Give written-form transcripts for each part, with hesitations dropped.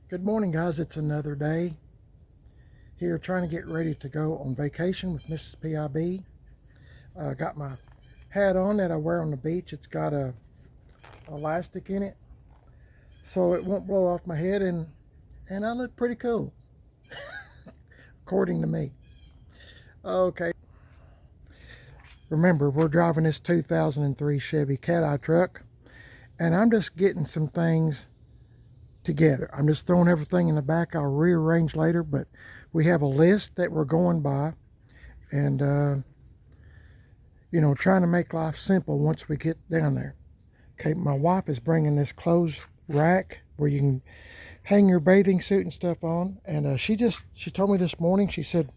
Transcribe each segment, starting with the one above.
Good morning, guys. It's another day here trying to get ready to go on vacation with Mrs. PIB. Got my hat on that I wear on the beach. It's got a elastic in it so it won't blow off my head, and I look pretty cool according to me. Okay, remember, we're driving this 2003 Chevy cat-eye truck, and I'm just getting some things together. I'm just throwing everything in the back. I'll rearrange later, but we have a list that we're going by, and trying to make life simple once we get down there. Okay, my wife is bringing this clothes rack where you can hang your bathing suit and stuff on, and she told me this morning, she said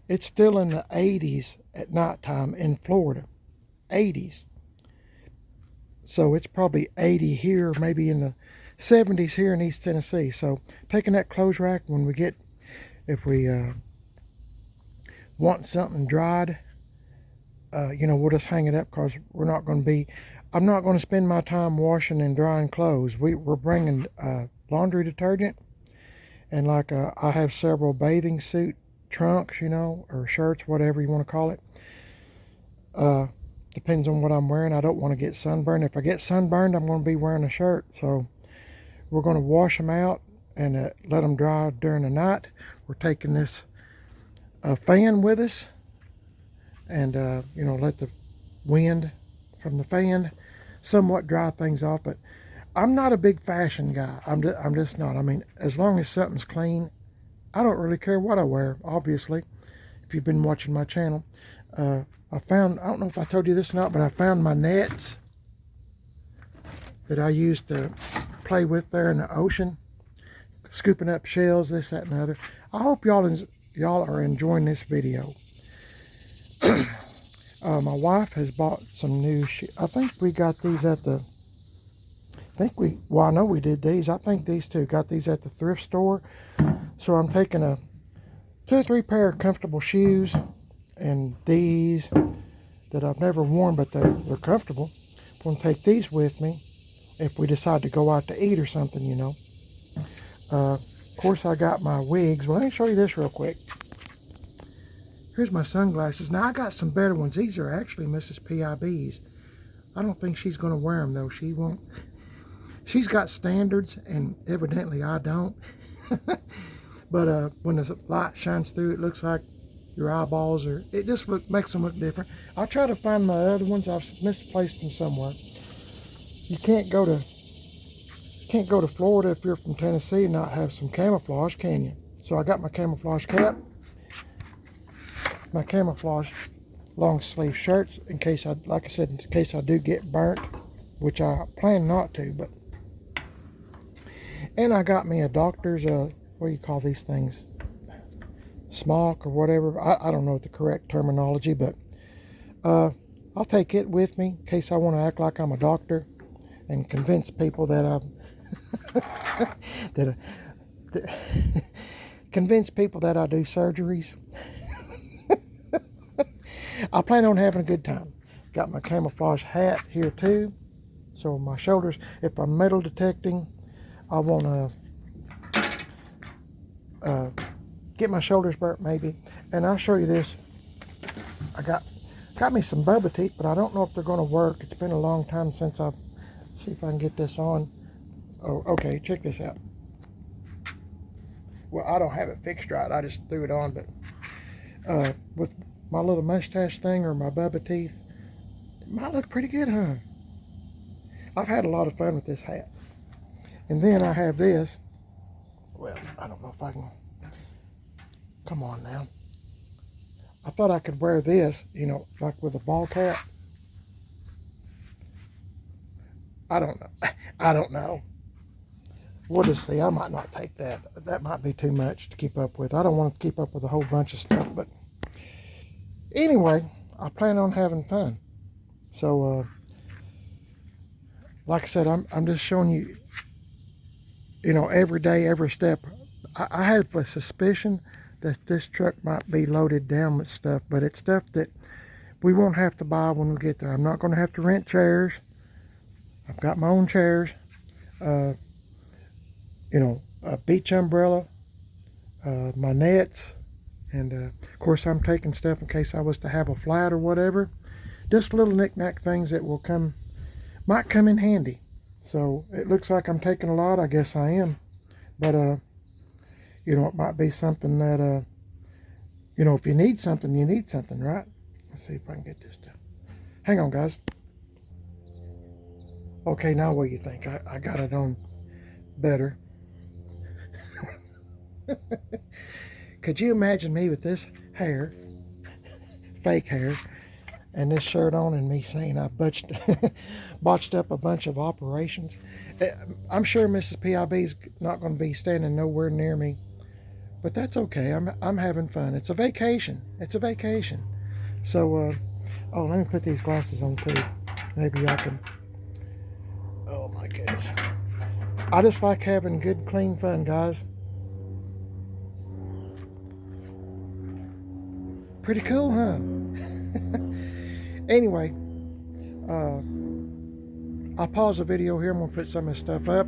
it's still in the 80s at nighttime in Florida. 80s. So it's probably 80 here, maybe in the 70s here in East Tennessee. So taking that clothes rack when we get, if we want something dried, we'll just hang it up, because I'm not going to spend my time washing and drying clothes. We're bringing laundry detergent, and I have several bathing suit trunks, or shirts, whatever you want to call it. Depends on what I'm wearing. I don't want to get sunburned. If I get sunburned, I'm going to be wearing a shirt. So we're going to wash them out and let them dry during the night. We're taking this fan with us, and let the wind from the fan somewhat dry things off. But I'm not a big fashion guy. I'm just not. I mean, as long as something's clean, I don't really care what I wear, obviously, if you've been watching my channel. I don't know if I told you this or not, but I found my nets that I used to play with there in the ocean, scooping up shells, this, that, and the other. I hope y'all are enjoying this video. My wife has bought some new I think we got these at the, I know we did these. I think these two got these at the thrift store. So I'm taking 2 or 3 pair of comfortable shoes, and these that I've never worn, but they're comfortable. I'm going to take these with me if we decide to go out to eat or something, Of course, I got my wigs. Well, let me show you this real quick. Here's my sunglasses. Now, I got some better ones. These are actually Mrs. PIB's. I don't think she's going to wear them, though. She won't. She's got standards, and evidently I don't. But when the light shines through, it looks like your eyeballs, or it just makes them look different. I'll try to find my other ones. I've misplaced them somewhere. You can't go to Florida if you're from Tennessee and not have some camouflage, can you? So I got my camouflage cap, my camouflage long sleeve shirts, in case I do get burnt, which I plan not to. But and I got me a doctor's what do you call these things? Smock or whatever. I don't know the correct terminology, but I'll take it with me in case I want to act like I'm a doctor and convince people that I'm convince people that I do surgeries. I plan on having a good time. Got my camouflage hat here too, so my shoulders, if I'm metal detecting, I want to get my shoulders burnt maybe. And I'll show you this. I got me some Bubba teeth, but I don't know if they're going to work. It's been a long time since I've, see if I can get this on. Oh, okay, check this out. Well, I don't have it fixed right. I just threw it on, but with my little mustache thing or my Bubba teeth, it might look pretty good, huh? I've had a lot of fun with this hat. And then I have this. Well, I don't know if I can. Come on now. I thought I could wear this, like with a ball cap. I don't know. I don't know. We'll just see. I might not take that. That might be too much to keep up with. I don't want to keep up with a whole bunch of stuff. But anyway, I plan on having fun. So, like I said, I'm just showing you, every day, every step. I have a suspicion that this truck might be loaded down with stuff, but it's stuff that we won't have to buy when we get there. I'm not going to have to rent chairs. I've got my own chairs. a beach umbrella, my nets, and of course I'm taking stuff in case I was to have a flight or whatever. Just little knick-knack things that might come in handy. So it looks like I'm taking a lot. I guess I am. But, you know, it might be something that, you know, if you need something, you need something, right? Let's see if I can get this done. Hang on, guys. Okay, now what do you think? I got it on better. Could you imagine me with this hair, fake hair, and this shirt on, and me saying I botched up a bunch of operations? I'm sure Mrs. PIB's not going to be standing nowhere near me, but that's okay. I'm having fun. It's a vacation. It's a vacation. So, oh, let me put these glasses on too. Maybe I can. Oh my goodness. I just like having good, clean fun, guys. Pretty cool, huh? Anyway, I'll pause the video here. I'm going to put some of this stuff up,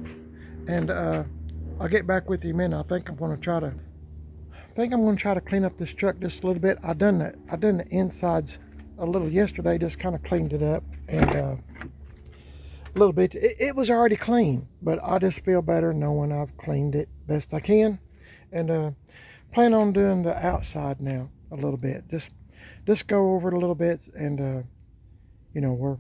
and I'll get back with you in a minute. I think I'm going to try to clean up this truck just a little bit. I done the insides a little yesterday, just kind of cleaned it up, and a little bit. It was already clean, but I just feel better knowing I've cleaned it best I can, and plan on doing the outside now a little bit. Just go over it a little bit, and you know, we're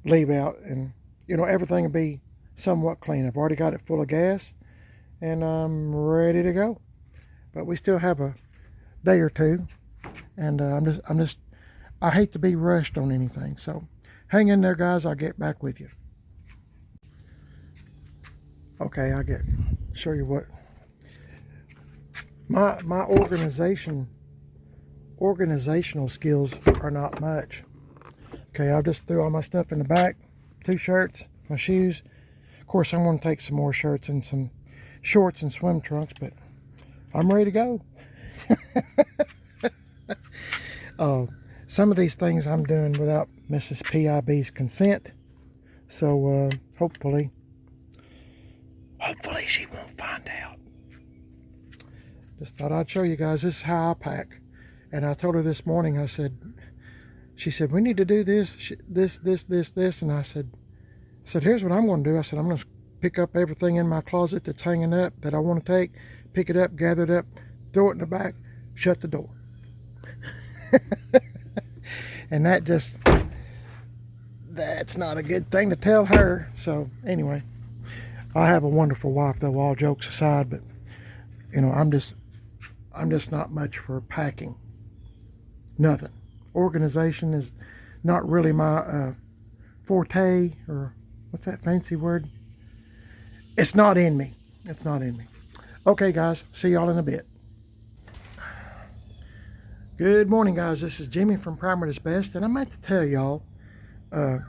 leave out, and you know, everything will be somewhat clean. I've already got it full of gas, and I'm ready to go. But we still have a day or two, and I hate to be rushed on anything. So hang in there, guys. I'll get back with you. Okay, show you what my organizational skills are not much. Okay, I just threw all my stuff in the back, 2 shirts, my shoes. Of course, I'm going to take some more shirts and some shorts and swim trunks, but I'm ready to go. Some of these things I'm doing without Mrs. PIB's consent, so hopefully she won't find out. Just thought I'd show you guys. This is how I pack. And I told her this morning, she said, we need to do this, and I said, here's what I'm going to do. I said, I'm going to pick up everything in my closet that's hanging up that I want to take, pick it up, gather it up, throw it in the back, shut the door. And that's not a good thing to tell her. So anyway, I have a wonderful wife, though, all jokes aside, but you know, I'm just not much for packing. Nothing. Organization is not really my forte, or what's that fancy word? It's not in me. It's not in me. Okay, guys. See y'all in a bit. Good morning, guys. This is Jimmy from Primer is Best, and I meant to tell y'all, if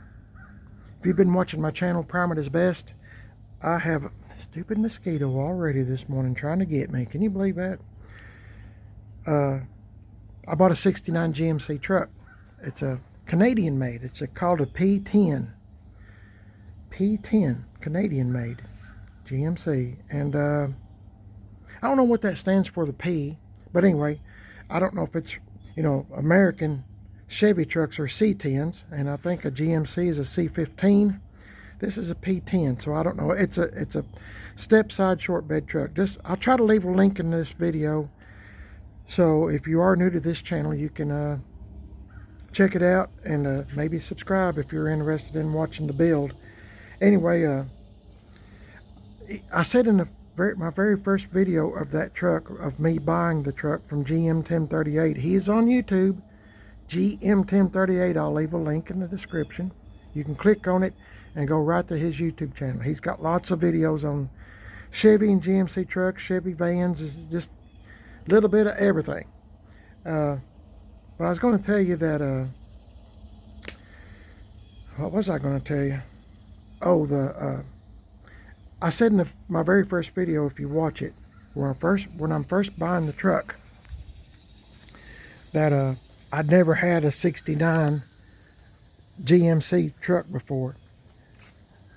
you've been watching my channel, Primer is Best, I have a stupid mosquito already this morning trying to get me. Can you believe that? I bought a 69 GMC truck. It's a Canadian made. It's called a P10. P10, Canadian made, GMC. And I don't know what that stands for, the P. But anyway, I don't know if it's, you know, American Chevy trucks are C10s. And I think a GMC is a C15. This is a P10, so I don't know. It's a step side short bed truck. I'll try to leave a link in this video. So if you are new to this channel, you can check it out, and maybe subscribe if you're interested in watching the build. Anyway, I said in my very first video of that truck, of me buying the truck from GM 1038. He is on YouTube, GM 1038. I'll leave a link in the description. You can click on it and go right to his YouTube channel. He's got lots of videos on Chevy and GMC trucks, Chevy vans, just a little bit of everything. But I was going to tell you that, what was I going to tell you? Oh, I said in my very first video, if you watch it, when I'm first buying the truck, that I'd never had a 69 GMC truck before.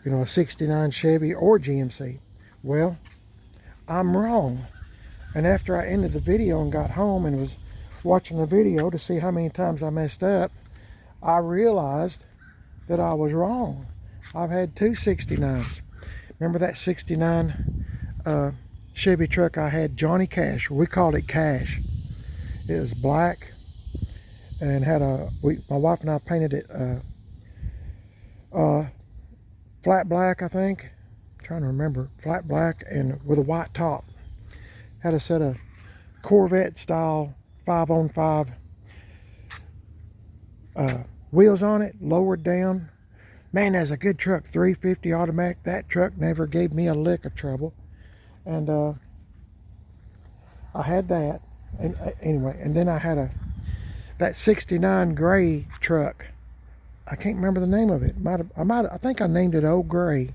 You know, a 69 Chevy or GMC. Well, I'm wrong. And after I ended the video and got home and was watching the video to see how many times I messed up, I realized that I was wrong. I've had two 69s. Remember that 69 Chevy truck I had, Johnny Cash? We called it Cash. It was black and had my wife and I painted it flat black, I think. I'm trying to remember. Flat black and with a white top. Had a set of Corvette style 5-on-5 wheels on it, lowered down. Man, that's a good truck, 350 automatic. That truck never gave me a lick of trouble. And I had that. And anyway, and then I had that 69 gray truck. I can't remember the name of it. I think I named it Old Gray.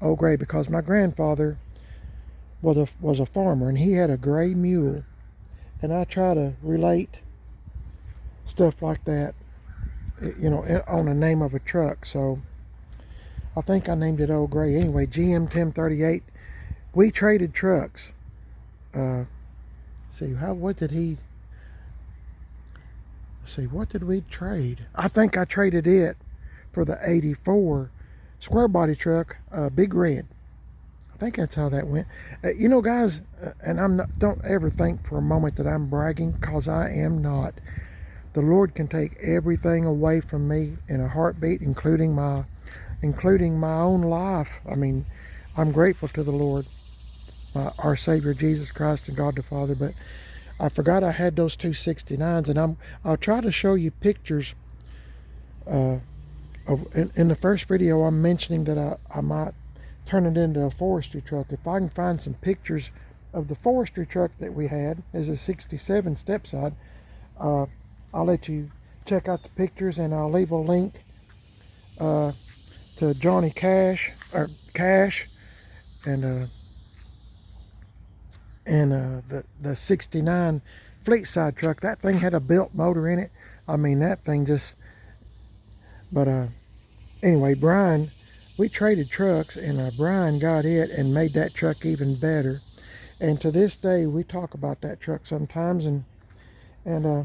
Old Gray, because my grandfather was a farmer and he had a gray mule. And I try to relate stuff like that, you know, on the name of a truck. So I think I named it Old Gray. Anyway, GM 1038. We traded trucks. What did we trade? I think I traded it for the 84 square body truck, Big Red. I think that's how that went. You know, guys, and don't ever think for a moment that I'm bragging, because I am not. The Lord can take everything away from me in a heartbeat, including my own life. I mean, I'm grateful to the Lord, our Savior Jesus Christ and God the Father. But I forgot I had those two 69s, and I'll try to show you pictures. In the first video, I'm mentioning that I might turn it into a forestry truck. If I can find some pictures of the forestry truck that we had as a 67 stepside, I'll let you check out the pictures, and I'll leave a link to Johnny Cash and the 69 fleet side truck. That thing had a built motor in it. I mean, that thing just, but anyway, Brian, we traded trucks, and Brian got it and made that truck even better. And to this day, we talk about that truck sometimes, and I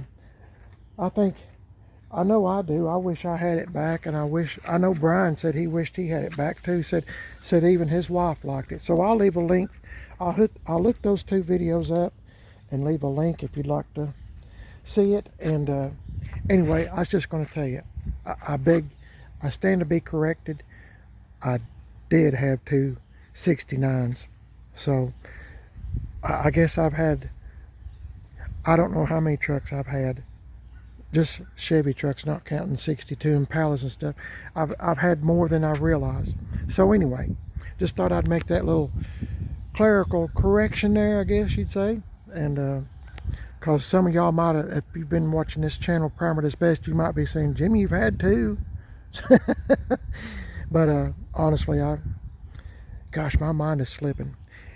know I do. I wish I had it back, and I know Brian said he wished he had it back too. Said even his wife liked it. So I'll leave a link. I'll look those two videos up and leave a link if you'd like to see it. And anyway, I was just going to tell you, I stand to be corrected. I did have two 69s. So I guess I've had, I don't know how many trucks I've had. Just Chevy trucks, not counting 62 Impalas and stuff. I've had more than I realized. So anyway, just thought I'd make that little clerical correction there, I guess you'd say. And because some of y'all might have, if you've been watching this channel, Primer Does Best, you might be saying, Jimmy, you've had two. But honestly, gosh, my mind is slipping.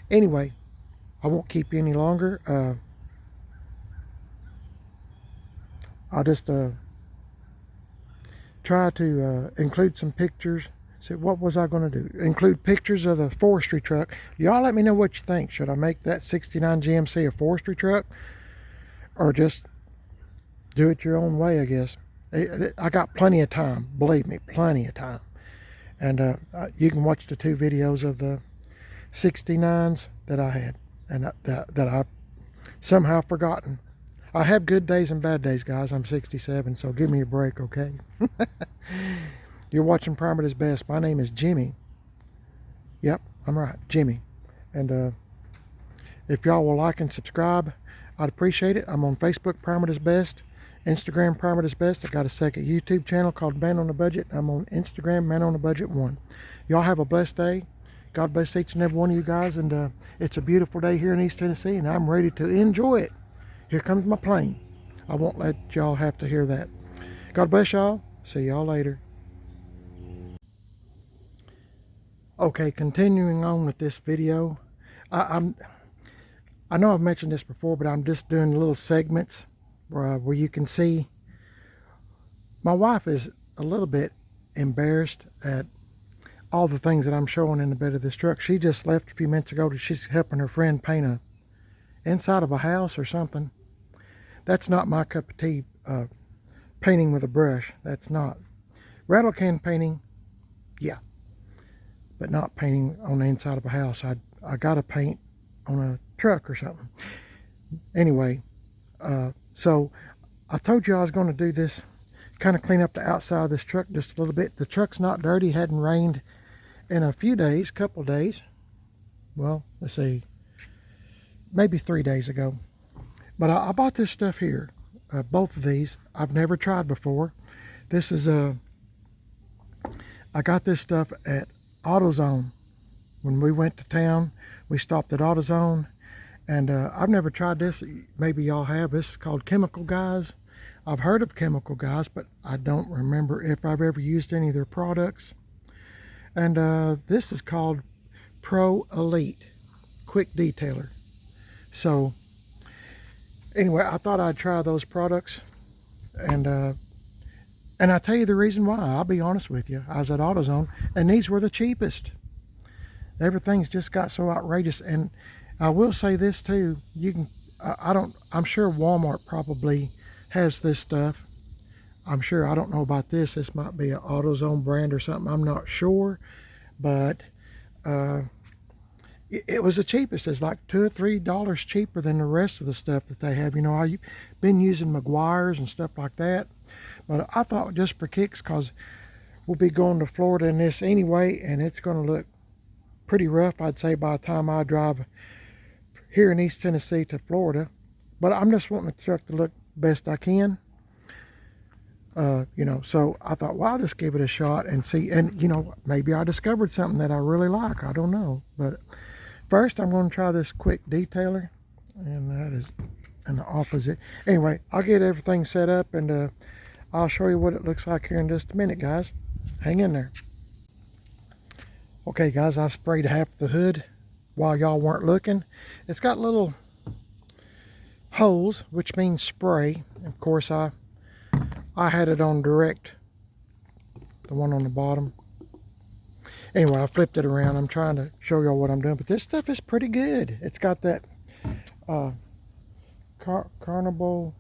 Anyway, I won't keep you any longer. I'll just try to include some pictures. So what was I going to do? Include pictures of the forestry truck. Y'all let me know what you think. Should I make that 69 GMC a forestry truck? Or just do it your own way, I guess. I got plenty of time. Believe me, plenty of time. And you can watch the two videos of the 69s that I had. And that I've somehow forgotten. I have good days and bad days, guys. I'm 67, so give me a break, okay? You're watching Primer Does Best. My name is Jimmy. Yep, I'm right, Jimmy. And if y'all will like and subscribe, I'd appreciate it. I'm on Facebook, Primer Does Best. Instagram, Primer Does Best. I got a second YouTube channel called Man on a Budget. I'm on Instagram, Man on a Budget 1. Y'all have a blessed day. God bless each and every one of you guys. And it's a beautiful day here in East Tennessee, and I'm ready to enjoy it. Here comes my plane. I won't let y'all have to hear that. God bless y'all. See y'all later. Okay, continuing on with this video. I know I've mentioned this before, but I'm just doing little segments where you can see. My wife is a little bit embarrassed at all the things that I'm showing in the bed of this truck. She just left a few minutes ago. She's helping her friend paint a inside of a house or something. That's not my cup of tea. Painting with a brush, that's not. Rattle can painting, yeah, but not painting on the inside of a house. I got to paint on a truck or something. Anyway, so I told you I was going to do this, kind of clean up the outside of this truck just a little bit. The truck's not dirty, hadn't rained in a few days, couple of days. Well, let's see, maybe 3 days ago. But I bought this stuff here, both of these. I've never tried before. This is I got this stuff at AutoZone. When we went to town, we stopped at AutoZone, and I've never tried this. Maybe y'all have. This is called Chemical Guys. I've heard of Chemical Guys, but I don't remember if I've ever used any of their products. And this is called Pro Elite Quick Detailer. So anyway, I thought I'd try those products, and I'll tell you the reason why. I'll be honest with you. I was at AutoZone, and these were the cheapest. Everything's just got so outrageous. And I will say this too. You can, I'm sure Walmart probably has this stuff. I'm sure, I don't know about this. This might be an AutoZone brand or something. I'm not sure, but it was the cheapest. It's like $2 or $3 cheaper than the rest of the stuff that they have. You know, I've been using Meguiar's and stuff like that, but I thought just for kicks, because we'll be going to Florida in this anyway, and it's going to look pretty rough, I'd say, by the time I drive here in East Tennessee to Florida. But I'm just wanting the truck to look best I can. You know, so I thought, well, I'll just give it a shot and see. And, you know, maybe I discovered something that I really like. I don't know. But first, I'm going to try this quick detailer. And that is an opposite. Anyway, I'll get everything set up, and I'll show you what it looks like here in just a minute, guys. Hang in there. Okay, guys, I've sprayed half the hood while y'all weren't looking. It's got little holes, which means spray. Of course, I had it on direct, the one on the bottom. Anyway, I flipped it around. I'm trying to show y'all what I'm doing, but this stuff is pretty good. It's got that carnival.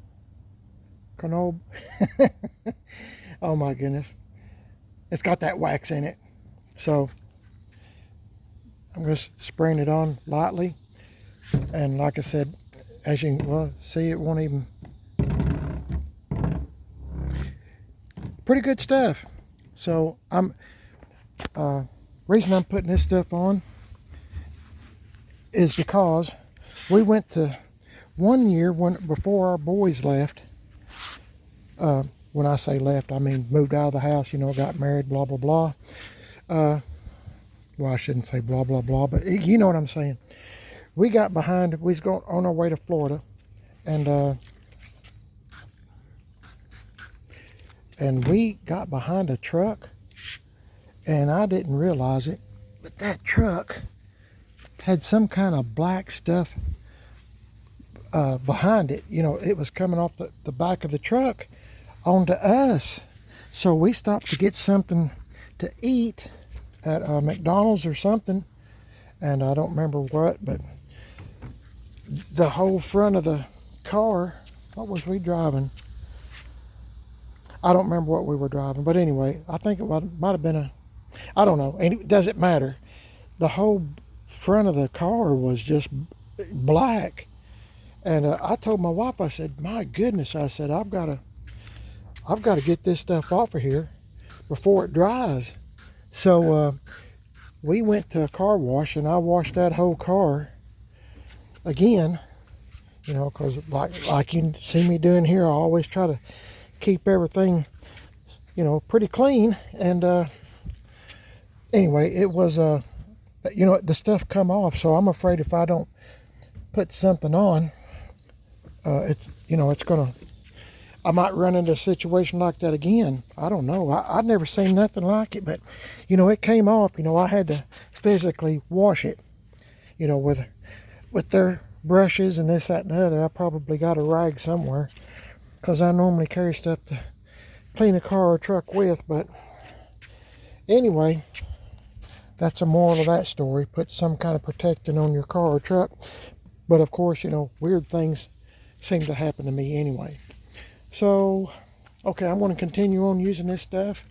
Oh my goodness. It's got that wax in it. So I'm just spraying it on lightly. And like I said, as you can see, it won't even. Pretty good stuff. So reason I'm putting this stuff on is because we went to one year before our boys left. When I say left, I mean moved out of the house, you know, got married, blah, blah, blah. Well, I shouldn't say blah, blah, blah, but you know what I'm saying. We got behind, we was going on our way to Florida, and we got behind a truck, and I didn't realize it, but that truck had some kind of black stuff behind it. You know, it was coming off the back of the truck onto us. So we stopped to get something to eat at McDonald's or something, and I don't remember what, but the whole front of the car, what was we driving? I don't remember what we were driving, but anyway, I think it might have been I don't know, and it doesn't matter. The whole front of the car was just black, and I told my wife, I said, my goodness, I said, I've got to get this stuff off of here before it dries. So we went to a car wash, and I washed that whole car again, you know, because like you see me doing here, I always try to keep everything, you know, pretty clean. And anyway, it was you know, the stuff come off, so I'm afraid if I don't put something on, it's, you know, I might run into a situation like that again. I don't know. I'd never seen nothing like it, but you know, it came off. You know, I had to physically wash it, you know, with their brushes and this, that, and the other. I probably got a rag somewhere, because I normally carry stuff to clean a car or truck with. But anyway, that's a moral of that story. Put some kind of protectant on your car or truck. But of course, you know, weird things seem to happen to me anyway. So, okay, I'm going to continue on using this stuff.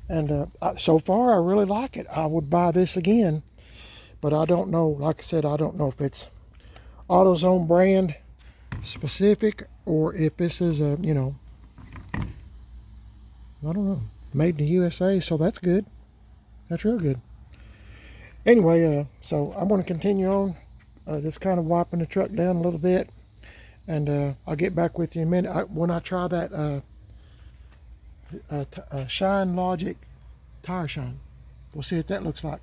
And so far, I really like it. I would buy this again. But I don't know, like I said, I don't know if it's AutoZone brand specific or if this is a, you know, I don't know, made in the USA. So that's good. That's real good. Anyway, so I'm going to continue on, just kind of wiping the truck down a little bit. And I'll get back with you in a minute. When I try that Shine Logic tire shine, we'll see what that looks like.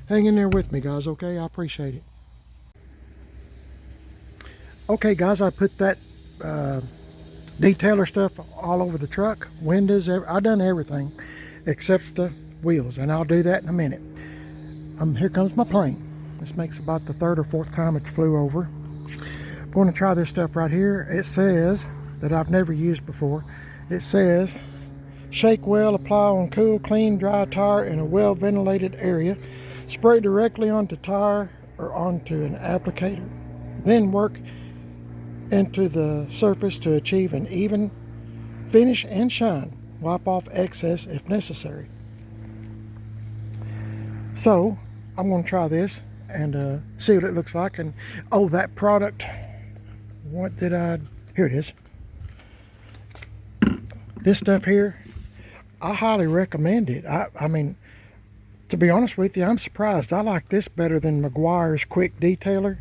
Hang in there with me, guys, okay? I appreciate it. Okay, guys, I put that detailer stuff all over the truck, windows, I've done everything except the wheels, and I'll do that in a minute. Here comes my plane. This makes about the third or fourth time it's flew over. I'm going to try this stuff right here. It says, that I've never used before, it says, shake well, apply on cool, clean, dry tire in a well ventilated area. Spray directly onto tire or onto an applicator. Then work into the surface to achieve an even finish and shine. Wipe off excess if necessary. So I'm going to try this and see what it looks like. And oh, that product, what did I, here it is. This stuff here, I highly recommend it. I mean, to be honest with you, I'm surprised. I like this better than Meguiar's Quick Detailer.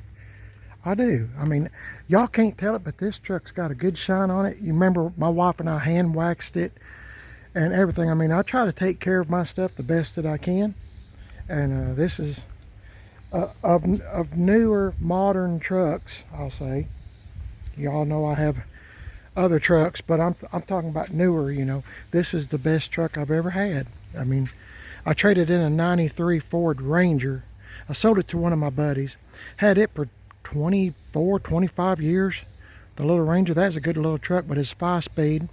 I do. I mean, y'all can't tell it, but this truck's got a good shine on it. You remember my wife and I hand waxed it and everything. I mean, I try to take care of my stuff the best that I can. And this is of newer, modern trucks, I'll say. Y'all know I have other trucks, but I'm talking about newer, you know. This is the best truck I've ever had. I mean, I traded in a 93 Ford Ranger. I sold it to one of my buddies. Had it for 24, 25 years. The little Ranger, that's a good little truck, but it's 5-speed.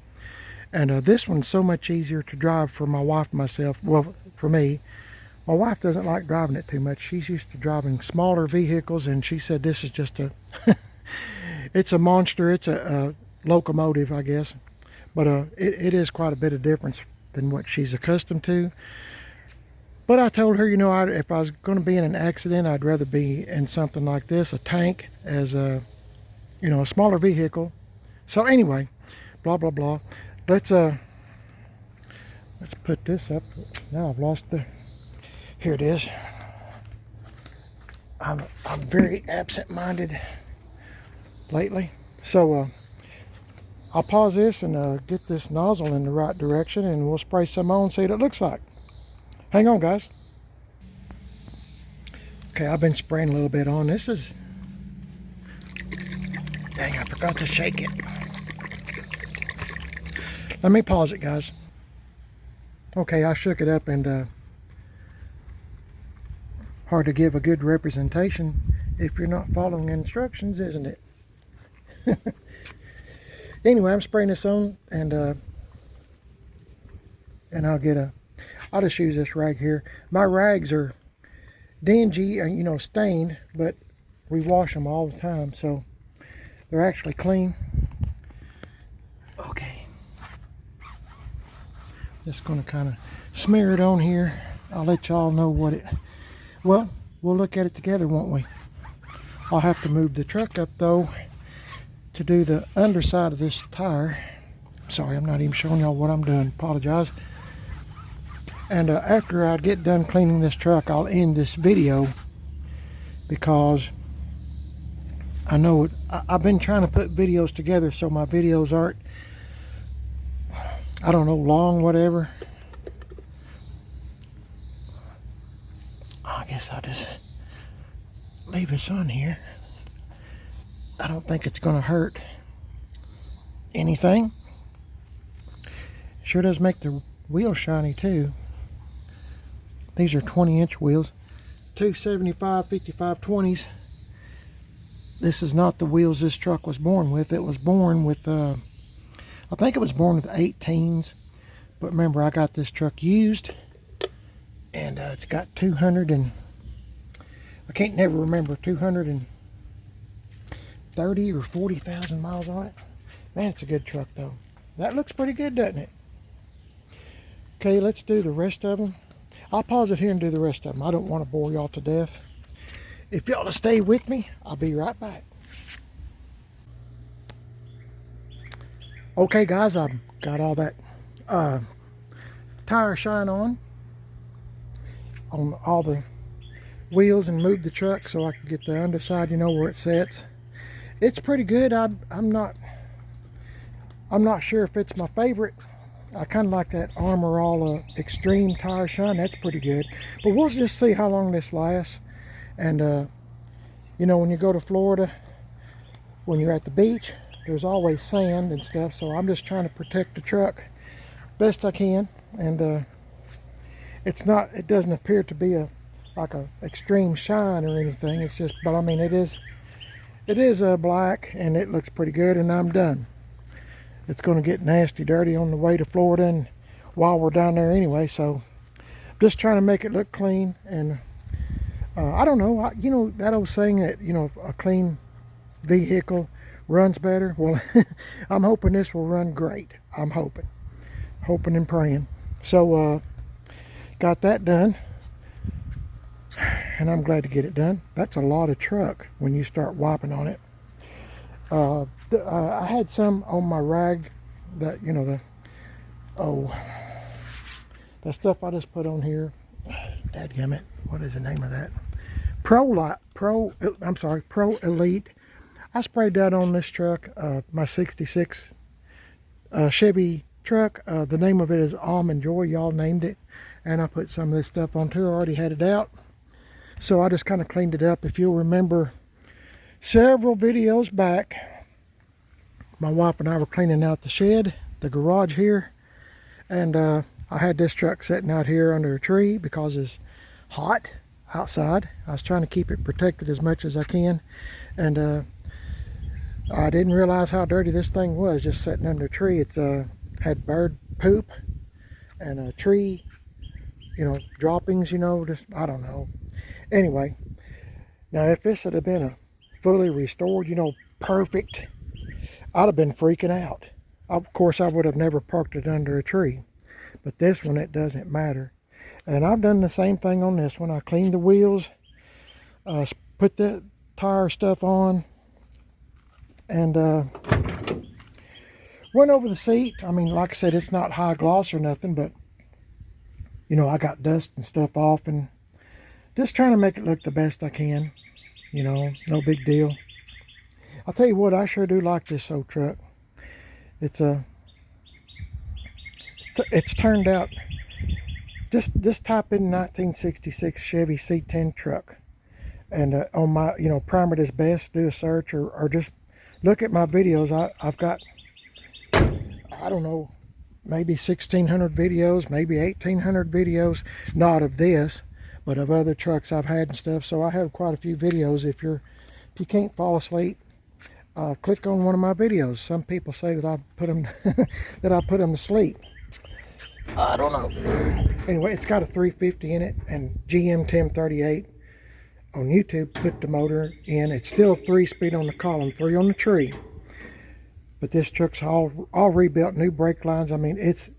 And this one's so much easier to drive for my wife and myself. Well, for me. My wife doesn't like driving it too much. She's used to driving smaller vehicles, and she said this is just a, it's a monster. It's a locomotive, I guess. But it is quite a bit of difference than what she's accustomed to. But I told her, you know, if I was going to be in an accident, I'd rather be in something like this, a tank, as a, you know, a smaller vehicle. So anyway, blah, blah, blah. Let's put this up. Now I've lost the, here it is. I'm very absent-minded lately. So I'll pause this and get this nozzle in the right direction, and we'll spray some on, see what it looks like. Hang on, guys. Okay, I've been spraying a little bit on. This is, dang, I forgot to shake it. Let me pause it, guys. Okay, I shook it up, and hard to give a good representation if you're not following instructions, isn't it? Anyway, I'm spraying this on, and I'll just use this rag here. My rags are dingy and, you know, stained, but we wash them all the time, so they're actually clean. Okay. Just going to kind of smear it on here. I'll let y'all know what it, well, we'll look at it together, won't we? I'll have to move the truck up, though, to do the underside of this tire. Sorry, I'm not even showing y'all what I'm doing. Apologize. And after I get done cleaning this truck, I'll end this video, because I know I've been trying to put videos together so my videos aren't, I don't know, long, whatever. I guess I'll just leave this on here. I don't think it's going to hurt anything. Sure does make the wheel shiny too. These are 20-inch wheels, 275 55 20s. This is not the wheels this truck was born with. It was born with, I think it was born with 18s. But remember, I got this truck used And it's got 200 and, I can't never remember, 230 or 40,000 miles on it. Man, it's a good truck though. That looks pretty good, doesn't it? Okay, let's do the rest of them. I'll pause it here and do the rest of them. I don't want to bore y'all to death. If y'all will stay with me, I'll be right back. Okay guys, I've got all that tire shine on all the wheels and moved the truck so I can get the underside, you know, where it sets. It's pretty good. I'm not sure if it's my favorite. I kind of like that Armor All Extreme tire shine. That's pretty good. But we'll just see how long this lasts. And you know, when you go to Florida, when you're at the beach, there's always sand and stuff. So I'm just trying to protect the truck best I can. And it doesn't appear to be like a extreme shine or anything. It's just, but I mean, it is black and it looks pretty good. And I'm done. It's going to get nasty dirty on the way to Florida and while we're down there anyway. So just trying to make it look clean. And I don't know, you know that old saying that, you know, a clean vehicle runs better. Well, I'm hoping this will run great. I'm hoping and praying. So got that done, and I'm glad to get it done. That's a lot of truck when you start wiping on it. I had some on my rag that, you know, the stuff I just put on here. Dadgummit, what is the name of that? Pro Elite. I sprayed that on this truck, my 66 Chevy truck. The name of it is Almond Joy. Y'all named it. And I put some of this stuff on too. I already had it out. So I just kind of cleaned it up. If you'll remember several videos back, my wife and I were cleaning out the shed, the garage here. And I had this truck sitting out here under a tree because it's hot outside. I was trying to keep it protected as much as I can. And I didn't realize how dirty this thing was just sitting under a tree. It's had bird poop and a tree, you know, droppings, you know, just, I don't know. Anyway, now if this had been a fully restored, you know, perfect, I'd have been freaking out. Of course, I would have never parked it under a tree. But this one, it doesn't matter. And I've done the same thing on this one. I cleaned the wheels, put the tire stuff on, and went over the seat. I mean, like I said, it's not high gloss or nothing, but, you know, I got dust and stuff off and just trying to make it look the best I can. You know, no big deal. I'll tell you what, I sure do like this old truck. It's turned out, just type in 1966 Chevy C10 truck. And on my, you know, Primer Is Best, do a search or just look at my videos. I've got, I don't know, maybe 1,600 videos, maybe 1,800 videos, not of this, but of other trucks I've had and stuff. So I have quite a few videos. If you can't fall asleep, click on one of my videos. Some people say that I put them to sleep. I don't know. Anyway, it's got a 350 in it and GM 1038 on YouTube. Put the motor in. It's still 3-speed on the column, 3 on the tree. But this truck's all rebuilt, new brake lines. I mean, it's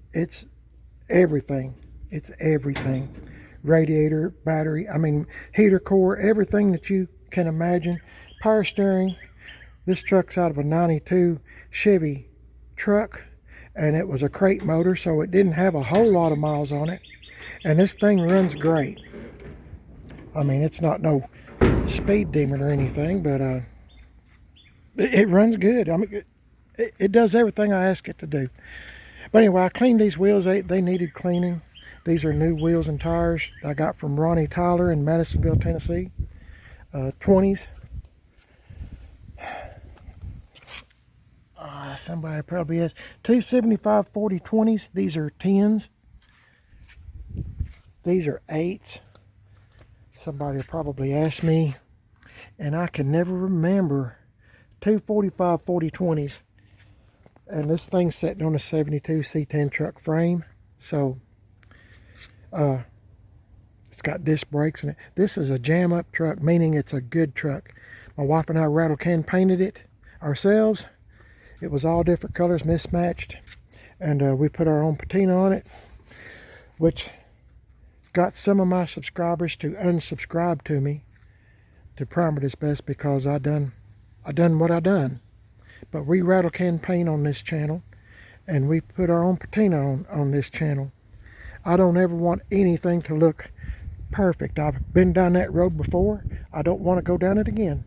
everything. It's everything. Radiator, battery, I mean, heater core, everything that you can imagine. Power steering. This truck's out of a 92 Chevy truck, and it was a crate motor, so it didn't have a whole lot of miles on it. And this thing runs great. I mean, it's not no speed demon or anything, but it runs good. I mean, it does everything I ask it to do. But anyway, I cleaned these wheels. They needed cleaning. These are new wheels and tires I got from Ronnie Tyler in Madisonville, Tennessee. 20s. Somebody probably has 275 40/20s. These are 10s. These are 8s. Somebody will probably ask me, and I can never remember. 245 40/20s. And this thing's sitting on a 72 C10 truck frame. So It's got disc brakes in it. This is a jam-up truck, meaning it's a good truck. My wife and I rattle can painted it ourselves. It was all different colors, mismatched. And we put our own patina on it, which got some of my subscribers to unsubscribe to me to Primer Is Best because I done what I done. But we rattle can paint on this channel, and we put our own patina on this channel. I don't ever want anything to look perfect. I've been down that road before. I don't want to go down it again.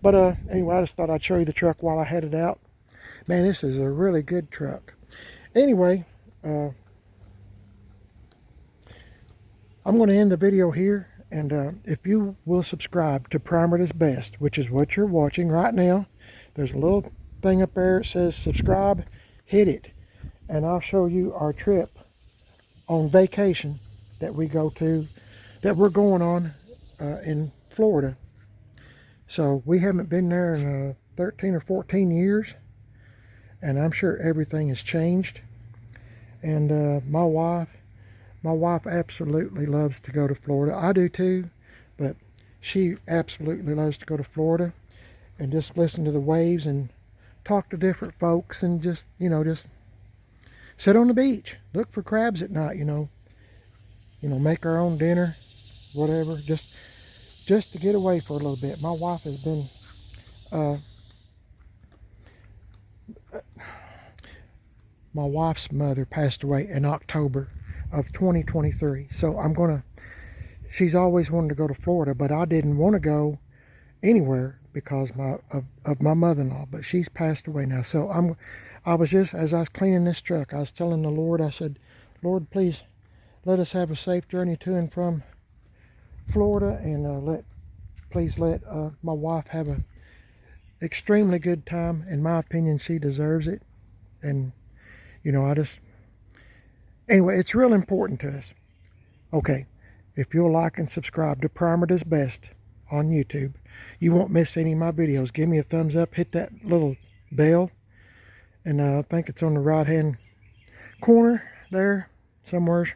But anyway, I just thought I'd show you the truck while I had it out. Man, this is a really good truck. Anyway, I'm going to end the video here. And if you will subscribe to Primer Is Best, which is what you're watching right now, there's a little thing up there that says subscribe. Hit it. And I'll show you our trip on vacation that we go to, that we're going on in Florida. So we haven't been there in 13 or 14 years, and I'm sure everything has changed. And my wife absolutely loves to go to Florida. I do too, but she absolutely loves to go to Florida and just listen to the waves and talk to different folks and just, just sit on the beach, look for crabs at night, make our own dinner, whatever, just to get away for a little bit. My wife has been, my wife's mother passed away in October of 2023. So she's always wanted to go to Florida, but I didn't want to go anywhere because of my mother-in-law, but she's passed away now. So I was just, as I was cleaning this truck, I was telling the Lord, I said, Lord, please let us have a safe journey to and from Florida, and please let my wife have a extremely good time. In my opinion, she deserves it. And anyway, it's real important to us. Okay, if you'll like and subscribe to Primer Is Best on YouTube, you won't miss any of my videos. Give me a thumbs up, hit that little bell, and I think it's on the right hand corner there somewhere.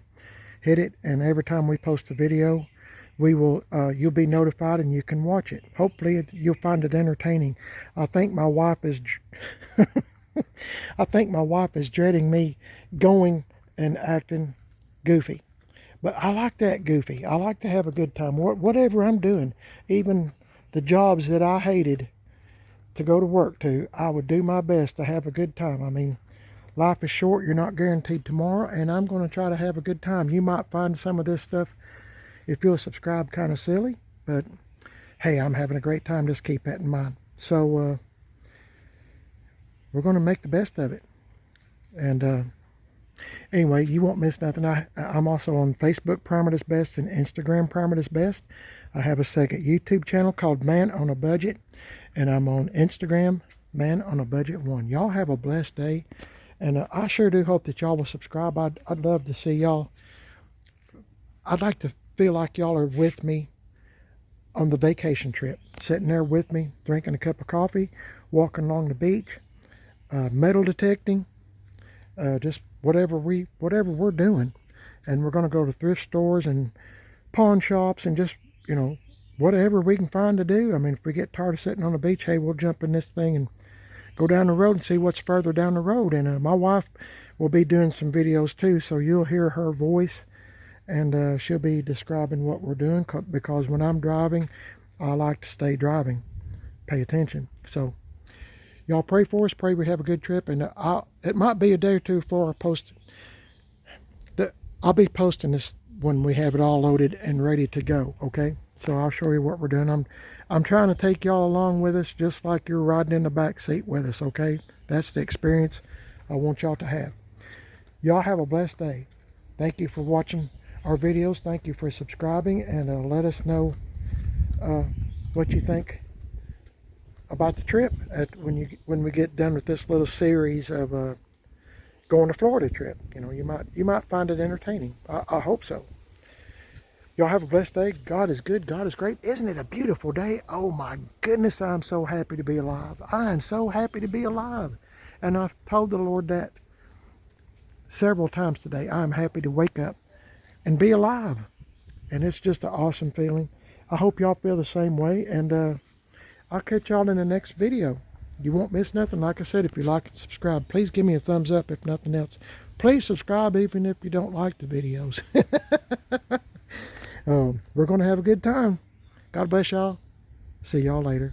Hit it, and every time we post a video, you'll be notified and you can watch it. Hopefully you'll find it entertaining. I think my wife is dreading me going and acting goofy. But I like that goofy. I like to have a good time. Whatever I'm doing, even the jobs that I hated to go to work to, I would do my best to have a good time. I mean, life is short. You're not guaranteed tomorrow, and I'm going to try to have a good time. You might find some of this stuff, if you'll subscribe, kind of silly, but hey, I'm having a great time. Just keep that in mind. So we're going to make the best of it. And anyway, you won't miss nothing. I'm also on Facebook, Primer Is Best, and Instagram, Primer Is Best. I have a second YouTube channel called Man on a Budget, and I'm on Instagram, Man on a Budget 1. Y'all have a blessed day, and I sure do hope that y'all will subscribe. I'd love to see y'all. I'd like to feel like y'all are with me on the vacation trip, sitting there with me, drinking a cup of coffee, walking along the beach, metal detecting, just whatever we're doing. And we're going to go to thrift stores and pawn shops and just, whatever we can find to do. I mean, if we get tired of sitting on the beach, hey, we'll jump in this thing and go down the road and see what's further down the road. And my wife will be doing some videos too, so you'll hear her voice, and she'll be describing what we're doing, because when I'm driving, I like to stay driving, pay attention. So y'all pray for us, pray we have a good trip, and it might be a day or two before I post. I'll be posting this when we have it all loaded and ready to go, okay? So I'll show you what we're doing. I'm trying to take y'all along with us, just like you're riding in the back seat with us, okay? That's the experience I want y'all to have. Y'all have a blessed day. Thank you for watching our videos. Thank you for subscribing, and let us know what you think about the trip when we get done with this little series of going to Florida trip. You might find it entertaining. I hope so. Y'all have a blessed day. God is good. God is great. Isn't it a beautiful day? Oh my goodness, I'm so happy to be alive. I am so happy to be alive. And I've told the Lord that several times today. I'm happy to wake up and be alive. and it's just an awesome feeling. I hope y'all feel the same way, and I'll catch y'all in the next video. You won't miss nothing. Like I said, if you like and subscribe, please give me a thumbs up if nothing else. Please subscribe even if you don't like the videos. We're going to have a good time. God bless y'all. See y'all later.